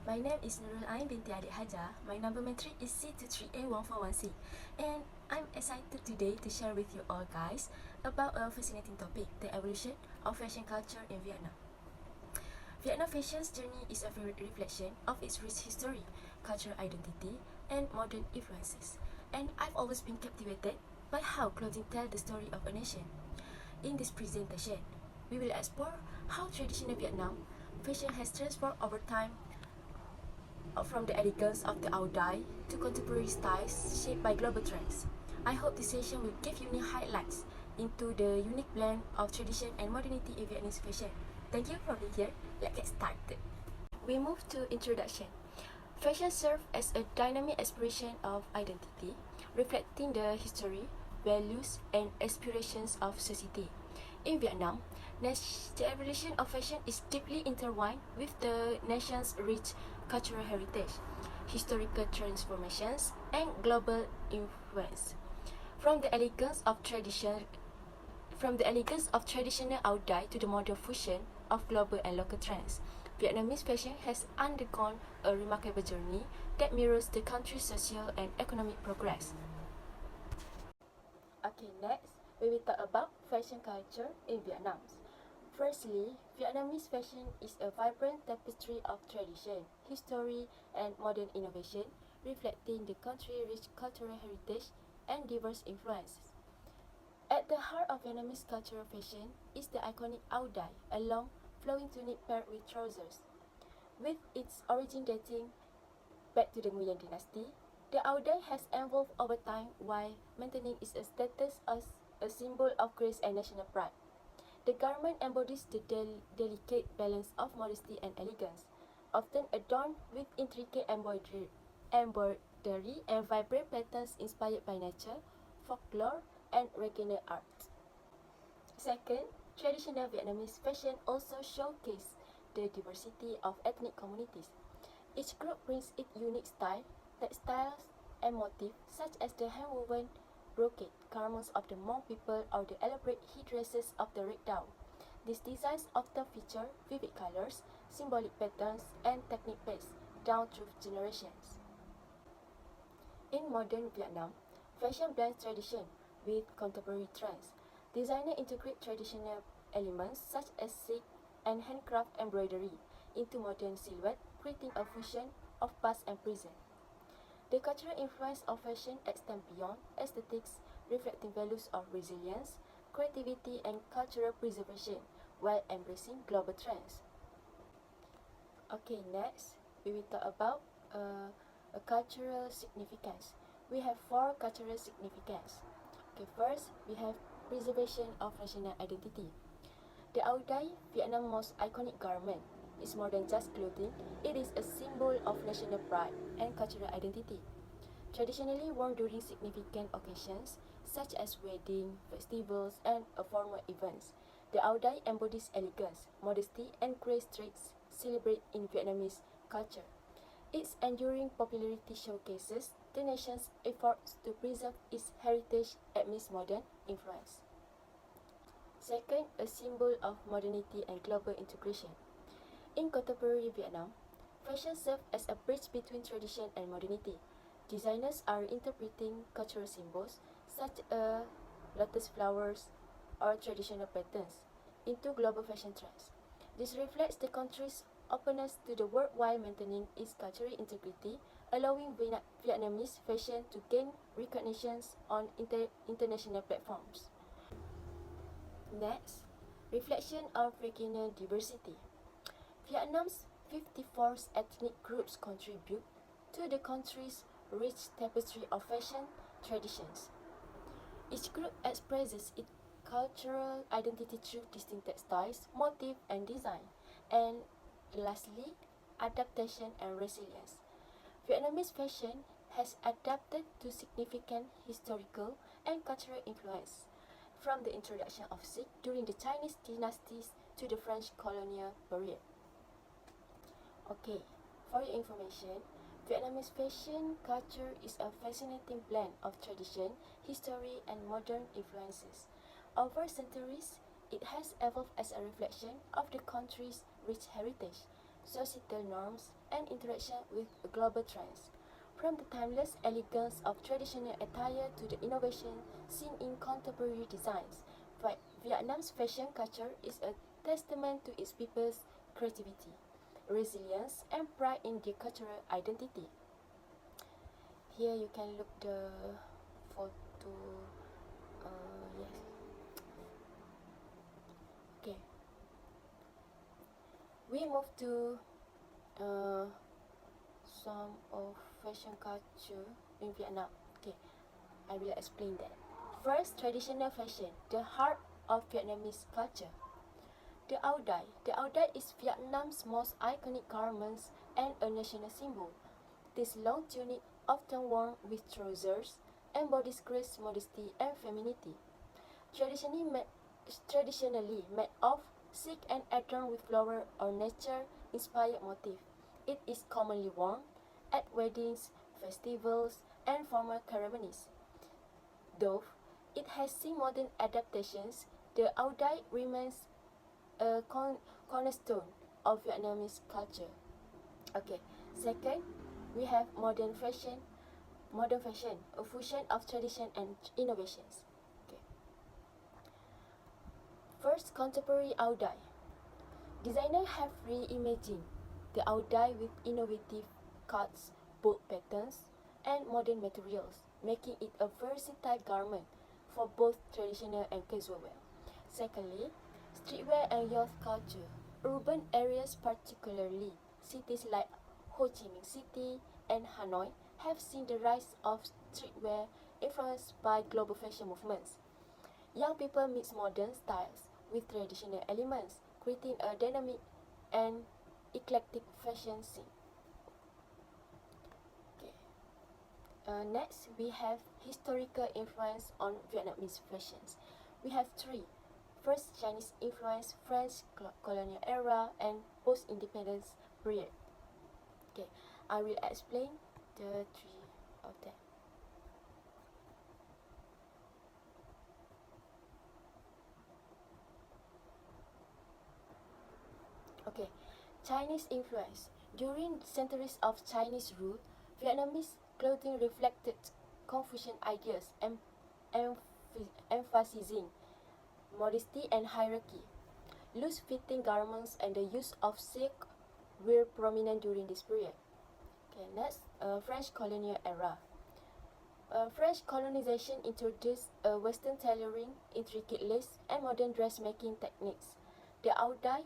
My name is Nurul Ain binti Adik Hajar. My number matric is C23A141C. And I'm excited today to share with you all guys about a fascinating topic, the evolution of fashion culture in Vietnam. Vietnam fashion's journey is a reflection of its rich history, cultural identity, and modern influences. And I've always been captivated by how clothing tells the story of a nation. In this presentation, we will explore how traditional Vietnam fashion has transformed over time from the elegance of the áo dai to contemporary styles shaped by global trends. I hope this session will give you new highlights into the unique blend of tradition and modernity in Vietnamese fashion. Thank you for being here. Let's get started. We move to introduction. Fashion serves as a dynamic expression of identity, reflecting the history, values, and aspirations of society. In Vietnam, the evolution of fashion is deeply intertwined with the nation's rich cultural heritage, historical transformations, and global influence. From the elegance of traditional áo dai to the modern fusion of global and local trends, Vietnamese fashion has undergone a remarkable journey that mirrors the country's social and economic progress. Okay, next, we will talk about fashion culture in Vietnam. Firstly, Vietnamese fashion is a vibrant tapestry of tradition, history, and modern innovation, reflecting the country's rich cultural heritage and diverse influences. At the heart of Vietnamese cultural fashion is the iconic áo dai, a long, flowing tunic paired with trousers. With its origin dating back to the Nguyen dynasty, the áo dai has evolved over time while maintaining its status as a symbol of grace and national pride. The garment embodies the delicate balance of modesty and elegance, often adorned with intricate embroidery and vibrant patterns inspired by nature, folklore, and regional art. Second, traditional Vietnamese fashion also showcases the diversity of ethnic communities. Each group brings its unique style, textiles, and motifs such as the hand-woven brocade garments of the Hmong people or the elaborate headdresses of the Red Dao. These designs often feature vivid colors, symbolic patterns, and technique passed down through generations. In modern Vietnam, fashion blends tradition with contemporary trends. Designers integrate traditional elements such as silk and handcraft embroidery into modern silhouette, creating a fusion of past and present. The cultural influence of fashion extends beyond aesthetics, reflecting values of resilience, creativity, and cultural preservation while embracing global trends. Okay, next, we will talk about a cultural significance. We have 4 cultural significance. Okay, first, we have preservation of national identity. The áo dai, Vietnam's most iconic garment, is more than just clothing. It is a symbol of national pride and cultural identity. Traditionally worn during significant occasions such as weddings, festivals, and formal events, the áo dai embodies elegance, modesty, and grace traits celebrated in Vietnamese culture. Its enduring popularity showcases the nation's efforts to preserve its heritage amidst modern influence. Second, a symbol of modernity and global integration. In contemporary Vietnam, fashion serves as a bridge between tradition and modernity. Designers are interpreting cultural symbols such as lotus flowers or traditional patterns into global fashion trends. This reflects the country's openness to the world while maintaining its cultural integrity, allowing Vietnamese fashion to gain recognition on international platforms. Next, reflection of regional diversity. Vietnam's 54 ethnic groups contribute to the country's rich tapestry of fashion traditions. Each group expresses its cultural identity through distinct textiles, motifs, and design. And lastly, adaptation and resilience. Vietnamese fashion has adapted to significant historical and cultural influence, from the introduction of silk during the Chinese dynasties to the French colonial period. Okay, for your information, Vietnamese fashion culture is a fascinating blend of tradition, history, and modern influences. Over centuries, it has evolved as a reflection of the country's rich heritage, societal norms, and interaction with global trends. From the timeless elegance of traditional attire to the innovation seen in contemporary designs, Vietnam's fashion culture is a testament to its people's creativity, resilience, and pride in their cultural identity. Here you can look the photo. Yes. Okay. We move to uh, some of fashion culture in Vietnam. Okay, I will explain that. First, traditional fashion, the heart of Vietnamese culture. The áo dai. The áo dai is Vietnam's most iconic garments and a national symbol. This long tunic, often worn with trousers, embodies grace, modesty, and femininity. Traditionally made of silk and adorned with flower or nature-inspired motif, it is commonly worn at weddings, festivals, and formal ceremonies. Though it has seen modern adaptations, the áo dai remains a cornerstone of Vietnamese culture. Okay, second, we have modern fashion. Modern fashion, a fusion of tradition and innovations. Okay. First, contemporary áo dai. Designers have reimagined the áo dai with innovative cuts, bold patterns, and modern materials, making it a versatile garment for both traditional and casual wear. Secondly, streetwear and youth culture. Urban areas, particularly cities like Ho Chi Minh City and Hanoi, have seen the rise of streetwear influenced by global fashion movements. Young people mix modern styles with traditional elements, creating a dynamic and eclectic fashion scene. Okay. Next, we have historical influence on Vietnamese fashions. We have three. First, Chinese influence, French colonial era, and post-independence period. Okay, I will explain the three of them. Okay, Chinese influence. During centuries of Chinese rule, Vietnamese clothing reflected Confucian ideas and emphasizing modesty and hierarchy. Loose-fitting garments and the use of silk were prominent during this period. Okay, next, French colonial era. French colonization introduced Western tailoring, intricate lace, and modern dressmaking techniques. The áo dai,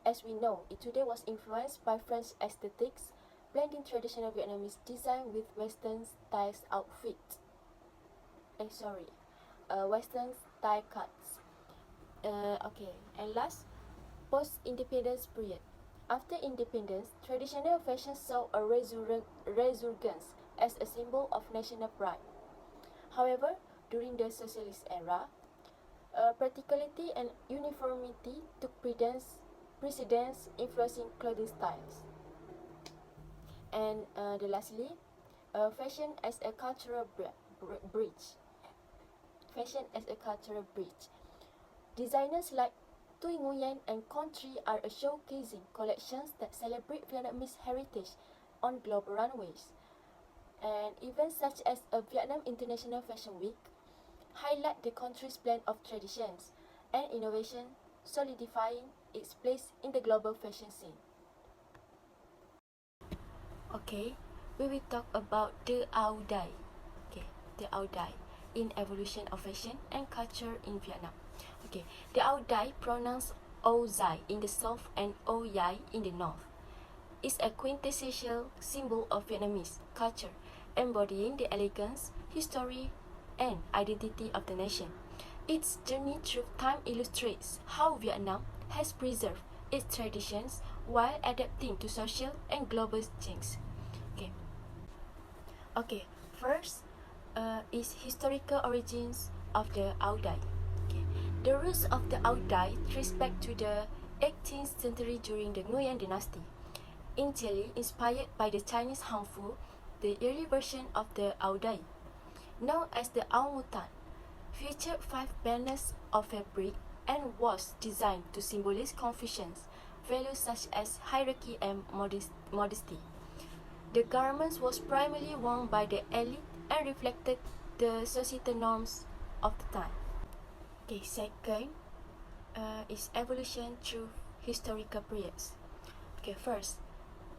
as we know, it today was influenced by French aesthetics, blending traditional Vietnamese design with Western style outfit. Western style cuts. Okay, and last, post-independence period. After independence, traditional fashion saw a resurgence as a symbol of national pride. However, during the socialist era, practicality and uniformity took precedence, influencing clothing styles. And lastly, fashion as a cultural bridge. Fashion as a cultural bridge. Designers like Tuy Nguyen and Country are showcasing collections that celebrate Vietnamese heritage on global runways. And events such as a Vietnam International Fashion Week highlight the country's blend of traditions and innovation, solidifying its place in the global fashion scene. Okay, we will talk about the áo dai. Okay, the áo dai in evolution of fashion and culture in Vietnam. Okay, the áo dai, pronounced Âu Dai in the south and Âu Dai in the north, is a quintessential symbol of Vietnamese culture, embodying the elegance, history, and identity of the nation. Its journey through time illustrates how Vietnam has preserved its traditions while adapting to social and global change. Okay, first is historical origins of the áo dai. Okay. The roots of the áo dai trace back to the 18th century during the Nguyen dynasty. Initially inspired by the Chinese Han Fu, the early version of the áo dai, known as the áo mutan, featured 5 banners of fabric and was designed to symbolize Confucius, values such as hierarchy and modesty. The garments was primarily worn by the elite and reflected the societal norms of the time. Okay, second is evolution through historical periods. Okay, first,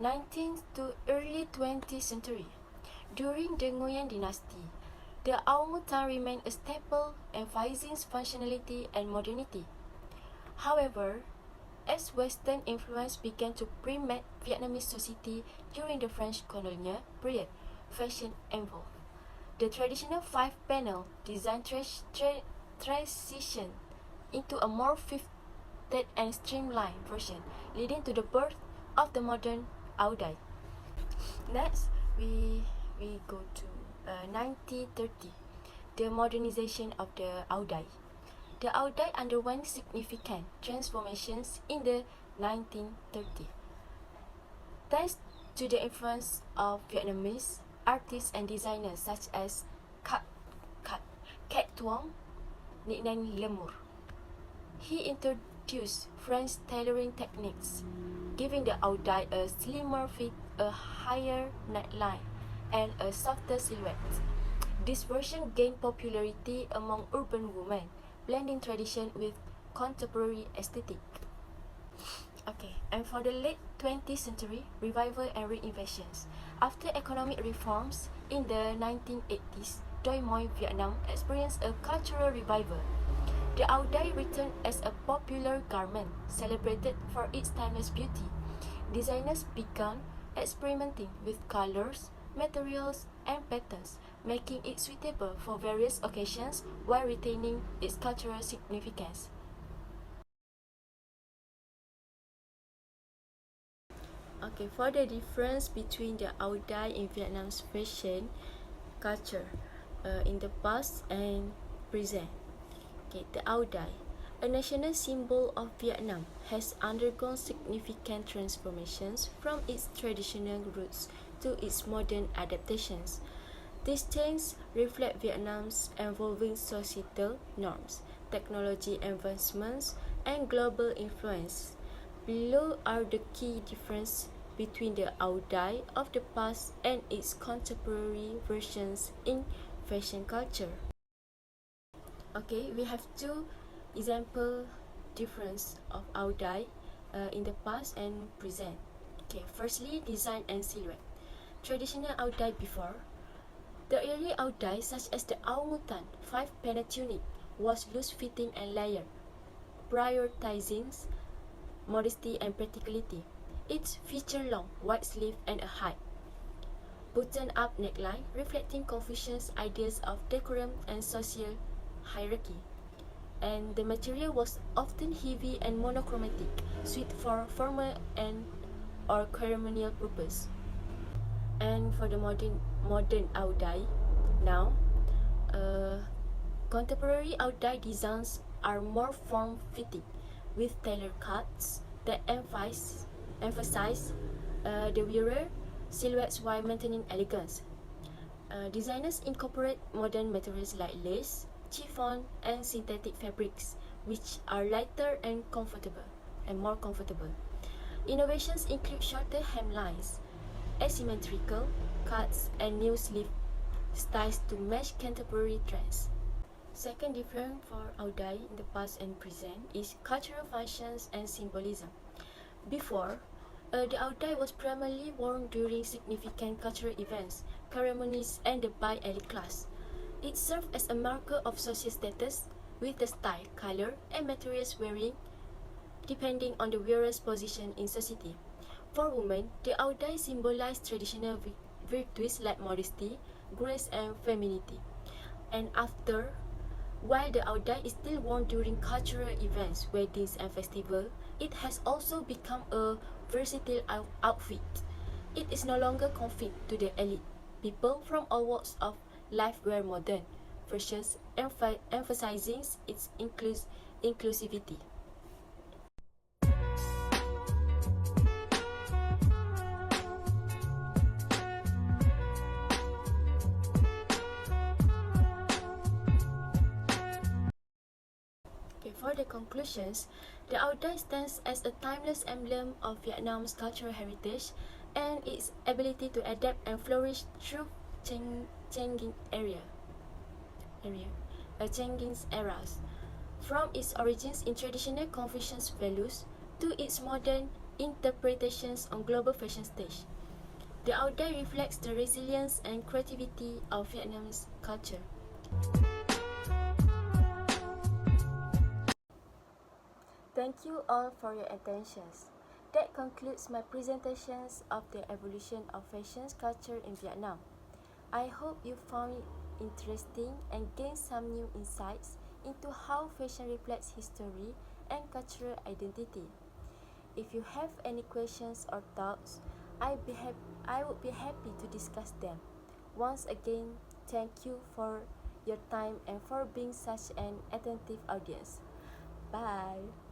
19th to early 20th century. During the Nguyen dynasty, the orangutan remained a staple, emphasizing functionality and modernity. However, as Western influence began to permeate Vietnamese society during the French colonial period, fashion evolved. The traditional five-panel design transitioned into a more fitted and streamlined version, leading to the birth of the modern Audai. Next, we go to 1930, the modernization of the Audai. The Audai underwent significant transformations in the 1930s. Thanks to the influence of Vietnamese artists and designers such as Cat Tuong, nicknamed Lemur. He introduced French tailoring techniques, giving the Audai a slimmer fit, a higher neckline, and a softer silhouette. This version gained popularity among urban women, blending tradition with contemporary aesthetic. Okay, and for the late 20th century, revival and reinventions. After economic reforms in the 1980s, Doi Moi, Vietnam experienced a cultural revival. The Audai returned as a popular garment, celebrated for its timeless beauty. Designers began experimenting with colors, materials, and patterns, making it suitable for various occasions while retaining its cultural significance. Okay, for the difference between the Audai in Vietnam's fashion culture in the past and present. Okay, the Audai, a national symbol of Vietnam, has undergone significant transformations from its traditional roots to its modern adaptations. These changes reflect Vietnam's evolving societal norms, technology advancements, and global influence. Below are the key differences between the Audai of the past and its contemporary versions in fashion culture. Okay, we have two example difference of Audai in the past and present. Okay, firstly, design and silhouette. Traditional Audai before. The early Audai, such as the orangutan 5-panel tunic, was loose-fitting and layered, prioritizing modesty and practicality. It featured long, wide sleeve and a high, button-up neckline, reflecting Confucius' ideas of decorum and social hierarchy. And the material was often heavy and monochromatic, suited for formal and or ceremonial purpose. And for the modern Audai, now, contemporary Audai designs are more form-fitting, with tailored cuts that emphasize the wearer silhouettes while maintaining elegance. Designers incorporate modern materials like lace, chiffon, and synthetic fabrics, which are lighter and more comfortable. Innovations include shorter hemlines, asymmetrical cuts, and new sleeve styles to match contemporary trends. Second difference for Audai in the past and present is cultural functions and symbolism. Before, the Audai was primarily worn during significant cultural events, ceremonies, and by elite class. It served as a marker of social status, with the style, color, and materials varying depending on the wearer's position in society. For women, the Audai symbolized traditional virtues like modesty, grace, and femininity. And while the Audai is still worn during cultural events, weddings, and festivals, it has also become a versatile outfit. It is no longer confined to the elite. People from all walks of life wear modern versions, emphasizing its inclusivity. Okay, for the conclusions, the outdoor stands as a timeless emblem of Vietnam's cultural heritage and its ability to adapt and flourish through changing changing eras. From its origins in traditional Confucian values to its modern interpretations on global fashion stage, the outdoor reflects the resilience and creativity of Vietnam's culture. Thank you all for your attentions. That concludes my presentations of the evolution of fashion culture in Vietnam. I hope you found it interesting and gained some new insights into how fashion reflects history and cultural identity. If you have any questions or thoughts, I would be happy to discuss them. Once again, thank you for your time and for being such an attentive audience. Bye.